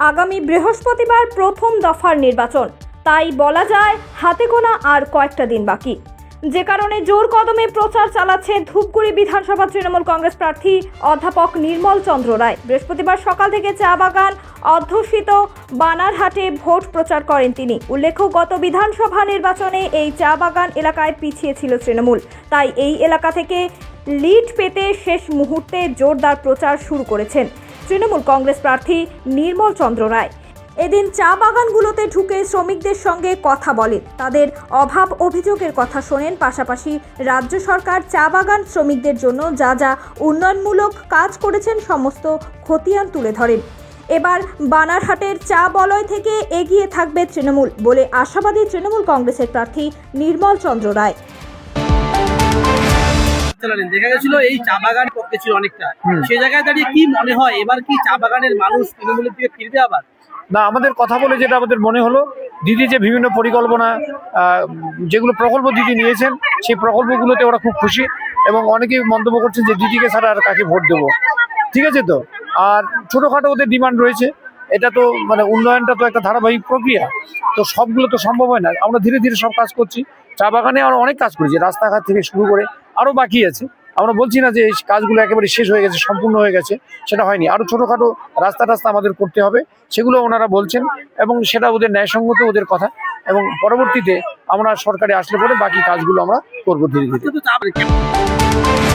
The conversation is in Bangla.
আগামী বৃহস্পতিবার প্রথম দফার নির্বাচন, তাই বলা যায় হাতে গোনা আর কয়েকটা দিন বাকি। যে কারণে জোর কদমে প্রচার চালাচ্ছে ধূপগুড়ি বিধানসভা তৃণমূল কংগ্রেস প্রার্থী অধ্যাপক নির্মল চন্দ্র রায়। বৃহস্পতিবার সকাল থেকে চা বাগান অধ্যুষিত বানারহাটে ভোট প্রচার করেন তিনি। উল্লেখ্য, গত বিধানসভা নির্বাচনে এই চা বাগান এলাকায় পিছিয়ে ছিল তৃণমূল, তাই এই এলাকা থেকে লিড পেতে শেষ মুহূর্তে জোরদার প্রচার শুরু করেছেন তৃণমূল কংগ্রেস প্রার্থী নির্মল চন্দ্র রায়। এদিন চা বাগানগুলোতে ঢুকে শ্রমিকদের সঙ্গে কথা বলেন, তাদের অভাব অভিযোগের কথা শোনেন, পাশাপাশি রাজ্য সরকার চা বাগান শ্রমিকদের জন্য যা যা উন্নয়নমূলক কাজ করেছেন সমস্ত খতিয়ান তুলে ধরেন। এবার বানারহাটের চা বলয় থেকে এগিয়ে থাকবে তৃণমূল বলে আশাবাদী তৃণমূল কংগ্রেসের প্রার্থী নির্মল চন্দ্র রায়। দেখা গেছিল এই চা বাগান করতে ছিল অনেকটা, সেই জায়গায় দাঁড়িয়ে কি মনে হয় এবার কি চা বাগানের মানুষ তৃণমূলের দিকে ফিরবে আবার? না, আমাদের কথা বলে যেটা আমাদের মনে হলো, দিদি যে বিভিন্ন পরিকল্পনা যেগুলো প্রকল্প দিদি নিয়েছেন সেই প্রকল্পগুলোতে ওরা খুব খুশি এবং অনেকেই মন্তব্য করছেন যে দিদিকে ছাড়া আর কাকে ভোট দেবো। ঠিক আছে, তো আর ছোটোখাটো ওদের ডিমান্ড রয়েছে। এটা তো মানে উন্নয়নটা তো একটা ধারাবাহিক প্রক্রিয়া, তো সবগুলো তো সম্ভব হয় না। আমরা ধীরে ধীরে সব কাজ করছি। চা বাগানে আমরা অনেক কাজ করেছি, রাস্তাঘাট থেকে শুরু করে আরও বাকি আছে। আমরা বলছি না যে এই কাজগুলো একেবারে শেষ হয়ে গেছে, সম্পূর্ণ হয়ে গেছে, সেটা হয়নি। আরও ছোটোখাটো রাস্তা আমাদের করতে হবে, সেগুলো ওনারা বলছেন এবং সেটা ওদের ন্যায়সঙ্গত ওদের কথা। এবং পরবর্তীতে আমরা সরকারে আসলে পরে বাকি কাজগুলো আমরা করবো ধীরে ধীরে।